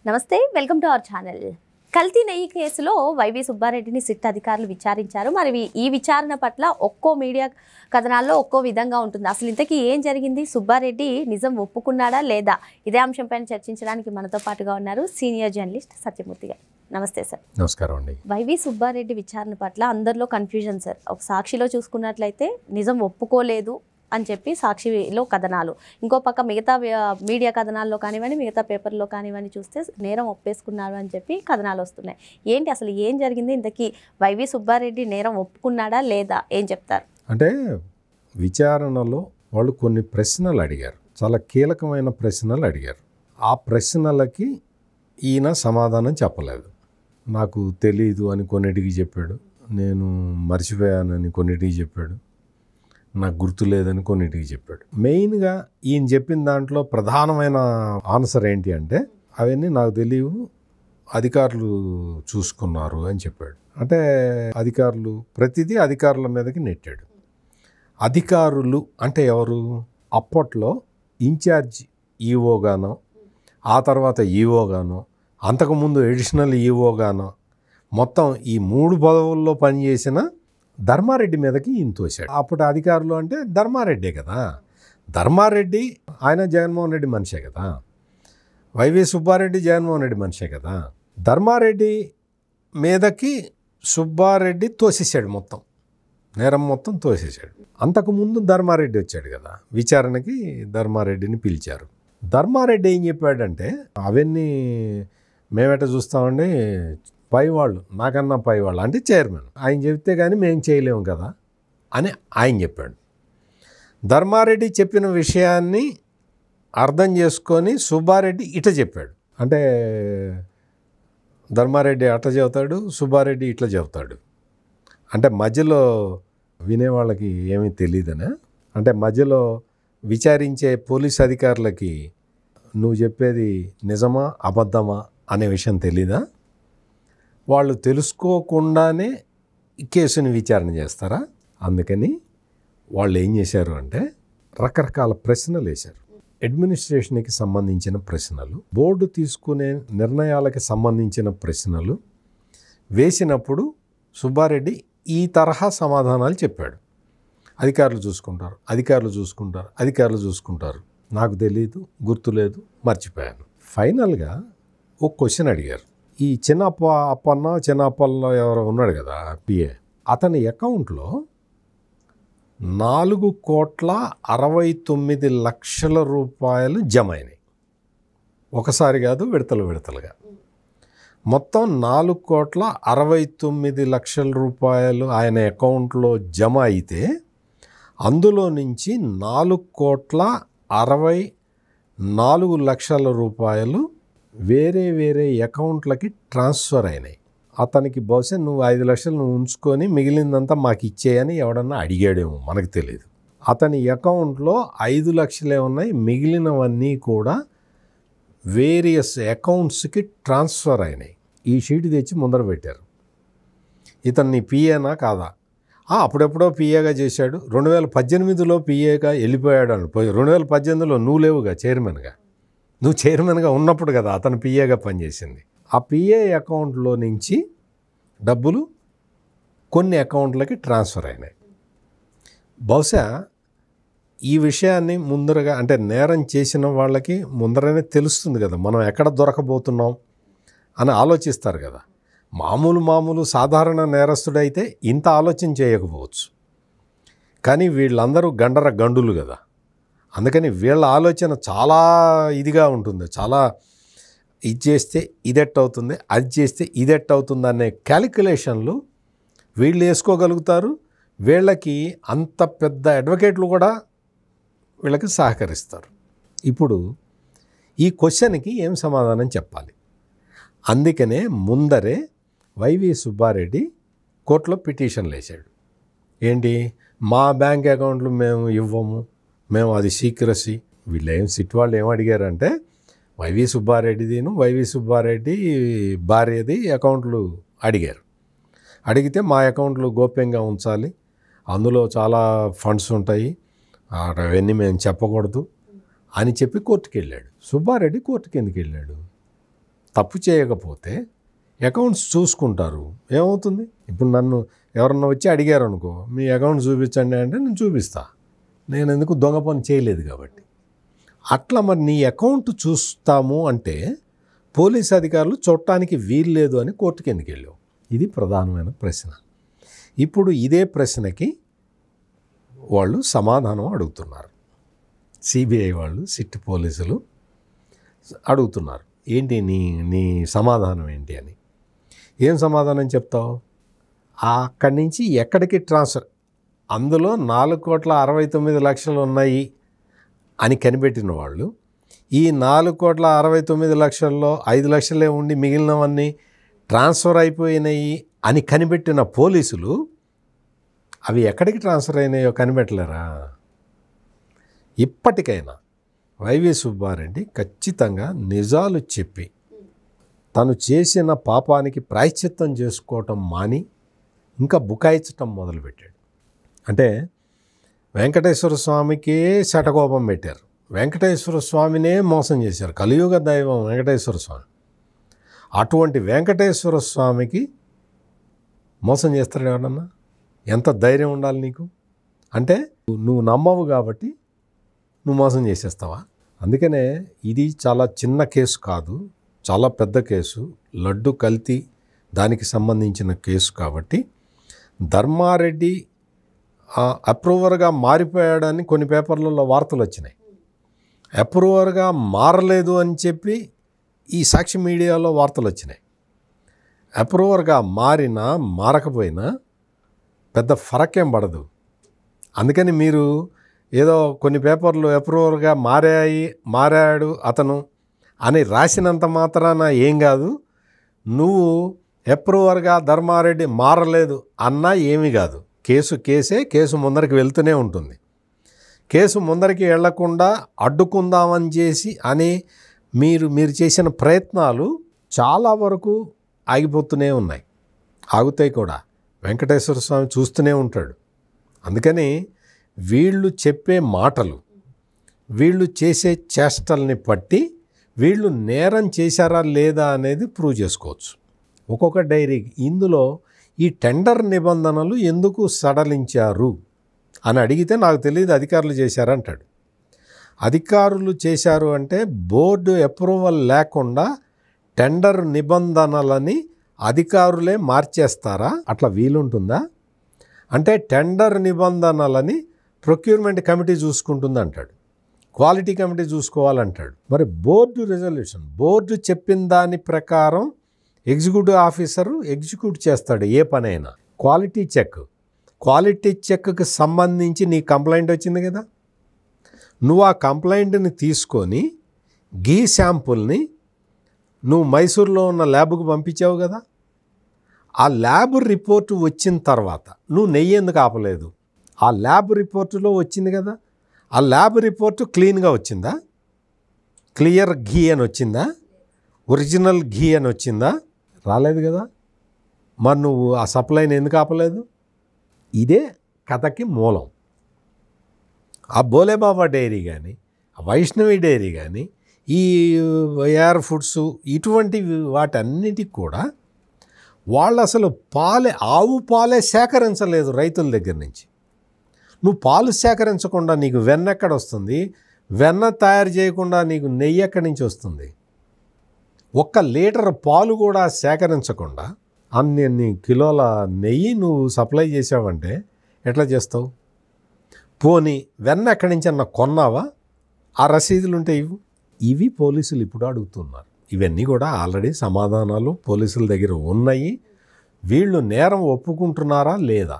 నమస్తే, welcome to our channel. కల్తీ నెయ్యి కేసులో వైవి సుబ్బారెడ్డిని సిట్ అధికారులు విచారించారు. మరి ఈ విచారణ పట్ల ఒక్కో మీడియా కథనాల్లో ఒక్కో విధంగా ఉంటుంది. అసలు ఇంతకీ ఏం జరిగింది? సుబ్బారెడ్డి నిజం ఒప్పుకున్నాడా లేదా? ఇదే అంశంపైన చర్చించడానికి మనతో పాటుగా ఉన్నారు సీనియర్ జర్నలిస్ట్ సత్యమూర్తి గారు. నమస్తే సార్. నమస్కారం అండి. వైవి సుబ్బారెడ్డి విచారణ పట్ల అందరిలో కన్ఫ్యూజన్ సార్. ఒక సాక్షిలో చూసుకున్నట్లయితే నిజం ఒప్పుకోలేదు అని చెప్పి సాక్షిలో కథనాలు, ఇంకో పక్క మిగతా మీడియా కథనాల్లో కానివ్వండి, మిగతా పేపర్లో కానివ్వండి చూస్తే నేరం ఒప్పేసుకున్నారు అని చెప్పి కథనాలు వస్తున్నాయి. ఏంటి అసలు ఏం జరిగింది? ఇంతకీ వైవి సుబ్బారెడ్డి నేరం ఒప్పుకున్నాడా లేదా? ఏం చెప్తారు? అంటే విచారణలో వాళ్ళు కొన్ని ప్రశ్నలు అడిగారు, చాలా కీలకమైన ప్రశ్నలు అడిగారు. ఆ ప్రశ్నలకి ఈయన సమాధానం చెప్పలేదు. నాకు తెలీదు అని కొన్నిటికి చెప్పాడు, నేను మర్చిపోయానని కొన్నిటికి చెప్పాడు, నాకు గుర్తు లేదని కొన్నిటికి చెప్పాడు. మెయిన్గా ఈయన చెప్పిన దాంట్లో ప్రధానమైన ఆన్సర్ ఏంటి అంటే, అవన్నీ నాకు తెలియవు, అధికారులు చూసుకున్నారు అని చెప్పాడు. అంటే అధికారులు ప్రతిదీ అధికారుల మీదకి నెట్టాడు. అధికారులు అంటే ఎవరు? అప్పట్లో ఇన్ఛార్జ్ ఈఓగానో, ఆ తర్వాత ఈఓగానో, అంతకుముందు ఎడిషనల్ ఈఓగానో, మొత్తం ఈ 3 పదవుల్లో పనిచేసిన ధర్మారెడ్డి మీదకి ఈయన తోశాడు. అప్పుడు అధికారులు అంటే ధర్మారెడ్డే కదా. ధర్మారెడ్డి ఆయన జగన్మోహన్ రెడ్డి మనిషే కదా. వైవి సుబ్బారెడ్డి జగన్మోహన్ రెడ్డి మనిషే కదా. ధర్మారెడ్డి మీదకి సుబ్బారెడ్డి తోసేసాడు, మొత్తం నేరం మొత్తం తోసేసాడు. అంతకుముందు ధర్మారెడ్డి వచ్చాడు కదా, విచారణకి ధర్మారెడ్డిని పిలిచారు. ధర్మారెడ్డి ఏం చెప్పాడంటే, అవన్నీ మేమెట చూస్తామండి, పైవాళ్ళు, నాకన్నా పైవాళ్ళు అంటే చైర్మన్, ఆయన చెప్తే కానీ మేము చేయలేము కదా అని ఆయన చెప్పాడు. ధర్మారెడ్డి చెప్పిన విషయాన్ని అర్థం చేసుకొని సుబ్బారెడ్డి ఇట చెప్పాడు. అంటే ధర్మారెడ్డి అట్లా చెబుతాడు, సుబ్బారెడ్డి ఇట్లా చెబుతాడు. అంటే మధ్యలో వినేవాళ్ళకి ఏమీ తెలియదనే, అంటే మధ్యలో విచారించే పోలీస్ అధికారులకి నువ్వు చెప్పేది నిజమా అబద్ధమా అనే విషయం తెలీదా? వాళ్ళు తెలుసుకోకుండానే కేసుని విచారణ చేస్తారా? అందుకని వాళ్ళు ఏం చేశారు అంటే రకరకాల ప్రశ్నలు వేశారు. అడ్మినిస్ట్రేషన్కి సంబంధించిన ప్రశ్నలు, బోర్డు తీసుకునే నిర్ణయాలకి సంబంధించిన ప్రశ్నలు వేసినప్పుడు సుబ్బారెడ్డి ఈ తరహా సమాధానాలు చెప్పాడు. అధికారులు చూసుకుంటారు, అధికారులు చూసుకుంటారు, అధికారులు చూసుకుంటారు, నాకు తెలీదు, గుర్తులేదు, మర్చిపోయాను. ఫైనల్గా ఒక క్వశ్చన్ అడిగారు. ఈ చిన్నప్పల్లో ఎవరో ఉన్నాడు కదా పిఏ, అతని అకౌంట్లో 4,69,00,000 రూపాయలు జమ అయినాయి. ఒకసారి కాదు, విడతలుగా మొత్తం 4,69,00,000 రూపాయలు ఆయన అకౌంట్లో జమ అయితే, అందులో నుంచి 4,64,00,000 రూపాయలు వేరే అకౌంట్లకి ట్రాన్స్ఫర్ అయినాయి. అతనికి బహుశా నువ్వు 5 లక్షలు నువ్వు ఉంచుకొని మిగిలిందంతా మాకు ఇచ్చేయని ఎవడన్నా అడిగాడేమో, మనకు తెలియదు. అతని అకౌంట్లో 5 లక్షలే ఉన్నాయి, మిగిలినవన్నీ కూడా వేరియస్ అకౌంట్స్కి ట్రాన్స్ఫర్ అయినాయి. ఈ షీట్ తెచ్చి ముందర పెట్టారు. ఇతన్ని పిఏనా కాదా? అప్పుడెప్పుడో పిఏగా చేశాడు, 2018లో పిఏగా వెళ్ళిపోయాడు అని. 2018లో నువ్వు లేవుగా చైర్మన్గా, నువ్వు చైర్మన్గా ఉన్నప్పుడు కదా అతను పిఏగా పనిచేసింది. ఆ పిఏ అకౌంట్లో నుంచి డబ్బులు కొన్ని అకౌంట్లకి ట్రాన్స్ఫర్ అయినాయి. బహుశా ఈ విషయాన్ని ముందరగా, అంటే నేరం చేసిన వాళ్ళకి ముందరనే తెలుస్తుంది కదా, మనం ఎక్కడ దొరకబోతున్నాం అని ఆలోచిస్తారు కదా. మామూలు సాధారణ నేరస్తుడైతే ఇంత ఆలోచన చేయకపోవచ్చు, కానీ వీళ్ళందరూ గండులు కదా. అందుకని వీళ్ళ ఆలోచన చాలా ఇదిగా ఉంటుంది, చాలా ఇది చేస్తే ఇదెట్టవుతుంది, అది చేస్తే ఇదెట్టవుతుంది అనే క్యాలిక్యులేషన్లు వీళ్ళు వేసుకోగలుగుతారు. వీళ్ళకి అంత పెద్ద అడ్వకేట్లు కూడా వీళ్ళకి సహకరిస్తారు. ఇప్పుడు ఈ క్వశ్చన్కి ఏం సమాధానం చెప్పాలి? అందుకనే ముందరే వైవి సుబ్బారెడ్డి కోర్టులో పిటిషన్లు వేశాడు. ఏంటి, మా బ్యాంక్ అకౌంట్లు మేము ఇవ్వము, మేము అది సీక్రసీ. వీళ్ళు సిట్ వాళ్ళు ఏం అడిగారంటే, వైవి సుబ్బారెడ్డి భార్యది అకౌంట్లు అడిగారు. అడిగితే మా అకౌంట్లు గోప్యంగా ఉంచాలి, అందులో చాలా ఫండ్స్ ఉంటాయి, అవన్నీ మేము చెప్పకూడదు అని చెప్పి కోర్టుకు వెళ్ళాడు. సుబ్బారెడ్డి కోర్టుకి ఎందుకు వెళ్ళాడు? తప్పు చేయకపోతే అకౌంట్స్ చూసుకుంటారు. ఏమవుతుంది? ఇప్పుడు నన్ను ఎవరన్నా వచ్చి అడిగారు అనుకో, మీ అకౌంట్ చూపించండి అంటే నేను చూపిస్తా. నేను ఎందుకు దొంగ పని చేయలేదు కాబట్టి. అట్లా మరి నీ అకౌంట్ చూస్తాము అంటే పోలీస్ అధికారులు చూడటానికి వీల్లేదు అని కోర్టుకి ఎందుకు వెళ్ళావు? ఇది ప్రధానమైన ప్రశ్న. ఇప్పుడు ఇదే ప్రశ్నకి వాళ్ళు సమాధానం అడుగుతున్నారు. సిబిఐ వాళ్ళు, సిట్ పోలీసులు అడుగుతున్నారు, ఏంటి నీ సమాధానం ఏంటి అని. ఏం సమాధానం చెప్తావు? అక్కడి నుంచి ఎక్కడికి ట్రాన్స్ఫర్, అందులో 4,69,00,000 ఉన్నాయి అని కనిపెట్టిన వాళ్ళు ఈ 4,69,00,000లో 5 లక్షలే ఉండి మిగిలినవన్నీ ట్రాన్స్ఫర్ అయిపోయినాయి అని కనిపెట్టిన పోలీసులు అవి ఎక్కడికి ట్రాన్స్ఫర్ అయినాయో కనిపెట్టలేరా? ఇప్పటికైనా వైవి సుబ్బారెడ్డి ఖచ్చితంగా నిజాలు చెప్పి తను చేసిన పాపానికి ప్రాయశ్చిత్తం చేసుకోవటం మాని ఇంకా బుకాయించటం మొదలుపెట్టాడు. అంటే వెంకటేశ్వర స్వామికే శటకోపం పెట్టారు, వెంకటేశ్వర స్వామినే మోసం చేశారు. కలియుగ దైవం వెంకటేశ్వర స్వామి. అటువంటి వెంకటేశ్వర స్వామికి మోసం చేస్తాడు ఎవరన్నా? ఎంత ధైర్యం ఉండాలి నీకు? అంటే నువ్వు నమ్మవు కాబట్టి నువ్వు మోసం చేసేస్తావా? అందుకనే ఇది చాలా చిన్న కేసు కాదు, చాలా పెద్ద కేసు. లడ్డు కల్తీ దానికి సంబంధించిన కేసు కాబట్టి ధర్మారెడ్డి అప్రూవర్గా మారిపోయాడని కొన్ని పేపర్లలో వార్తలు వచ్చినాయి. అప్రూవర్గా మారలేదు అని చెప్పి ఈ సాక్షి మీడియాలో వార్తలు వచ్చినాయి. అప్రూవర్గా మారినా మారకపోయినా పెద్ద ఫరకేం పడదు. అందుకని మీరు ఏదో కొన్ని పేపర్లు అప్రూవర్గా మారాడు అతను అని రాసినంత మాత్రాన ఏం కాదు. నువ్వు అప్రూవర్గా ధర్మారెడ్డి మారలేదు అన్నా ఏమీ కాదు. కేసే, కేసు ముందరికి వెళ్తూనే ఉంటుంది. కేసు ముందరికి వెళ్లకుండా అడ్డుకుందామని చేసి అని మీరు చేసిన ప్రయత్నాలు చాలా వరకు ఆగిపోతూనే ఉన్నాయి, ఆగుతాయి కూడా. వెంకటేశ్వర స్వామి చూస్తూనే ఉంటాడు. అందుకని వీళ్ళు చెప్పే మాటలు, వీళ్ళు చేసే చేష్టల్ని బట్టి వీళ్ళు నేరం చేశారా లేదా అనేది ప్రూవ్ చేసుకోవచ్చు. ఒక్కొక్క డైరీ ఇందులో ఈ టెండర్ నిబంధనలు ఎందుకు సడలించారు అని అడిగితే నాకు తెలియదు, అధికారులు చేశారంటాడు. అధికారులు చేశారు అంటే బోర్డు అప్రూవల్ లేకుండా టెండర్ నిబంధనలని అధికారులే మార్చేస్తారా? అట్లా వీలుంటుందా? అంటే టెండర్ నిబంధనలని ప్రొక్యూర్మెంట్ కమిటీ చూసుకుంటుంది అంటాడు, క్వాలిటీ కమిటీ చూసుకోవాలంటాడు. మరి బోర్డు రెజల్యూషన్, బోర్డు చెప్పిన దాని ప్రకారం ఎగ్జిక్యూటివ్ ఆఫీసరు ఎగ్జిక్యూట్ చేస్తాడు ఏ పనైనా. క్వాలిటీ చెక్కి సంబంధించి నీ కంప్లైంట్ వచ్చింది కదా, నువ్వు ఆ కంప్లైంట్ని తీసుకొని గీ శాంపుల్ని నువ్వు మైసూర్లో ఉన్న ల్యాబ్కు పంపించావు కదా. ఆ ల్యాబ్ రిపోర్టు వచ్చిన తర్వాత నువ్వు నెయ్యి ఎందుకు ఆపలేదు? ఆ ల్యాబ్ రిపోర్టులో వచ్చింది కదా, ఆ ల్యాబ్ రిపోర్టు క్లీన్గా వచ్చిందా? క్లియర్ ఘీ అని వచ్చిందా? ఒరిజినల్ ఘీ అని వచ్చిందా? రాలేదు కదా. మరి నువ్వు ఆ సప్లైని ఎందుకు ఆపలేదు? ఇదే కథకి మూలం. ఆ బోలేబాబా డైరీ కానీ, ఆ వైష్ణవి డైరీ కానీ, ఈ ఏఆర్ ఫుడ్స్ ఇటువంటి వాటన్నిటికి కూడా వాళ్ళు అసలు ఆవు పాలే సేకరించలేదు రైతుల దగ్గర నుంచి. నువ్వు పాలు సేకరించకుండా నీకు వెన్న ఎక్కడ వస్తుంది? వెన్న తయారు చేయకుండా నీకు నెయ్యి ఎక్కడి నుంచి వస్తుంది? 1 లీటర్ పాలు కూడా సేకరించకుండా అన్ని కిలోల నెయ్యి నువ్వు సప్లై చేసావంటే ఎట్లా చేస్తావు? పోనీ వెన్న ఎక్కడి నుంచి అన్న కొన్నావా? ఆ రసీదులు ఉంటే ఇవి పోలీసులు ఇప్పుడు అడుగుతున్నారు. ఇవన్నీ కూడా ఆల్రెడీ సమాధానాలు పోలీసుల దగ్గర ఉన్నాయి. వీళ్ళు నేరం ఒప్పుకుంటున్నారా లేదా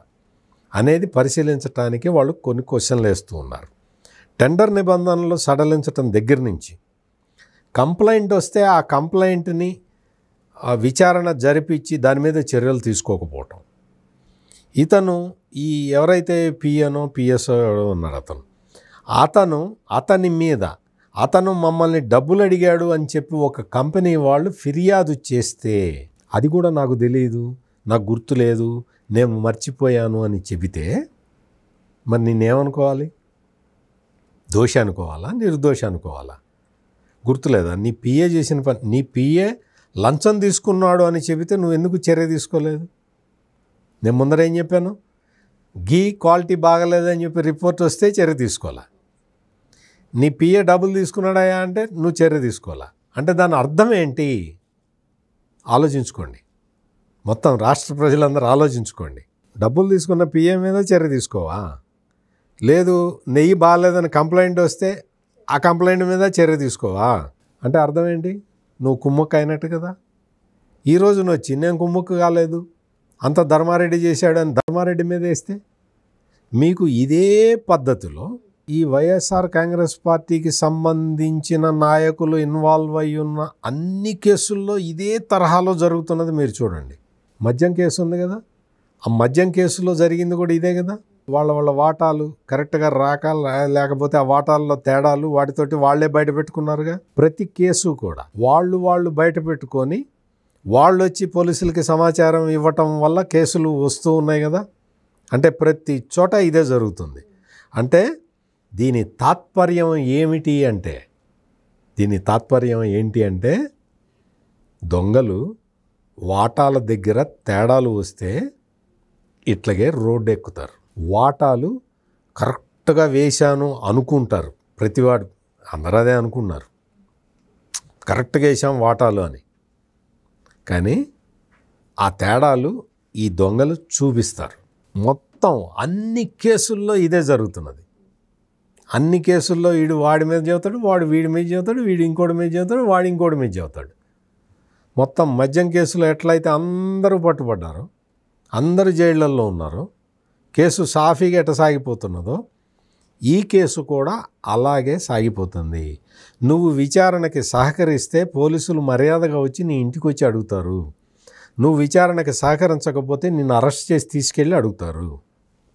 అనేది పరిశీలించడానికి వాళ్ళు కొన్ని క్వశ్చన్లు వేస్తూ ఉన్నారు. టెండర్ నిబంధనలు సడలించడం దగ్గర నుంచి కంప్లైంట్ వస్తే ఆ కంప్లైంట్ని విచారణ జరిపించి దాని మీద చర్యలు తీసుకోకపోవటం. ఇతను ఈ ఎవరైతే పిఎస్ఓ ఉన్నాడు అతని మీద అతను మమ్మల్ని డబ్బులు అడిగాడు అని చెప్పి ఒక కంపెనీ వాళ్ళు ఫిర్యాదు చేస్తే అది కూడా నాకు తెలియదు, నాకు గుర్తులేదు, నేను మర్చిపోయాను అని చెబితే మరి నేనేమనుకోవాలి? దోషి అనుకోవాలా, నిర్దోషి అనుకోవాలా? గుర్తులేదా? నీ పిఏ చేసిన పని, నీ పిఏ లంచం తీసుకున్నాడు అని చెబితే నువ్వు ఎందుకు చర్య తీసుకోలేదు? నేను ముందర ఏం చెప్పాను? గీ క్వాలిటీ బాగలేదని చెప్పి రిపోర్ట్ వస్తే చర్య తీసుకోవాలా. నీ పిఏ డబ్బులు తీసుకున్నాడా అంటే నువ్వు చర్య తీసుకోవాలా. అంటే దాని అర్థం ఏంటి? ఆలోచించుకోండి. మొత్తం రాష్ట్ర ప్రజలందరూ ఆలోచించుకోండి. డబ్బులు తీసుకున్న పిఏ మీద చర్య తీసుకోవా? లేదు నెయ్యి బాగాలేదని కంప్లైంట్ వస్తే ఆ కంప్లైంట్ మీద చర్య తీసుకోవా? అంటే అర్థం ఏంటి? నువ్వు కుమ్మక్కు అయినట్టు కదా. ఈరోజు నువ్వు వచ్చి నేను కుమ్మక్కు కాలేదు, అంత ధర్మారెడ్డి చేశాడు అని ధర్మారెడ్డి మీద వేస్తే, మీకు ఇదే పద్ధతిలో ఈ వైఎస్ఆర్ కాంగ్రెస్ పార్టీకి సంబంధించిన నాయకులు ఇన్వాల్వ్ అయి ఉన్న అన్ని కేసుల్లో ఇదే తరహాలో జరుగుతున్నది మీరు చూడండి. మద్యం కేసు ఉంది కదా, ఆ మద్యం కేసులో జరిగింది కూడా ఇదే కదా. వాళ్ళ వాటాలు కరెక్ట్గా రాక లేకపోతే ఆ వాటాల్లో తేడాలు వాటితోటి వాళ్ళే బయట పెట్టుకున్నారుగా. ప్రతి కేసు కూడా వాళ్ళు బయట పెట్టుకొని వాళ్ళు వచ్చి పోలీసులకి సమాచారం ఇవ్వటం వల్ల కేసులు వస్తూ ఉన్నాయి కదా. అంటే ప్రతి చోట ఇదే జరుగుతుంది. అంటే దీని తాత్పర్యం ఏమిటి అంటే దొంగలు వాటాల దగ్గర తేడాలు వస్తే ఇట్లాగే రోడ్డు ఎక్కుతారు. వాటాలు కరెక్ట్గా వేశాను అనుకుంటారు ప్రతివాడు, అందరూ అదే అనుకున్నారు, కరెక్ట్గా వేసాం వాటాలు అని. కానీ ఆ తేడాలు ఈ దొంగలు చూపిస్తారు. మొత్తం అన్ని కేసుల్లో ఇదే జరుగుతున్నది. అన్ని కేసుల్లో వీడు వాడి మీద చెబుతాడు, వాడు వీడి మీద చెబుతాడు, వీడు ఇంకోటి మీద చెబుతాడు, వాడు ఇంకోటి మీద చెబుతాడు. మొత్తం మద్యం కేసులో ఎట్లయితే అందరూ పట్టుబడ్డారో, అందరూ జైళ్ళల్లో ఉన్నారో, కేసు సాఫీగా ఎట్ట సాగిపోతున్నదో ఈ కేసు కూడా అలాగే సాగిపోతుంది. నువ్వు విచారణకి సహకరిస్తే పోలీసులు మర్యాదగా వచ్చి నీ ఇంటికి వచ్చి అడుగుతారు. నువ్వు విచారణకి సహకరించకపోతే నిన్ను అరెస్ట్ చేసి తీసుకెళ్ళి అడుగుతారు.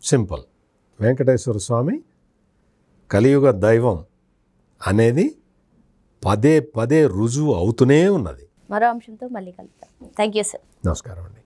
సింపుల్. వెంకటేశ్వర స్వామి కలియుగ దైవం అనేది పదే రుజువు అవుతూనే ఉన్నది. మరో అంశంతో మళ్ళీ కలుద్దాం. Thank you sir. నమస్కారం అండి.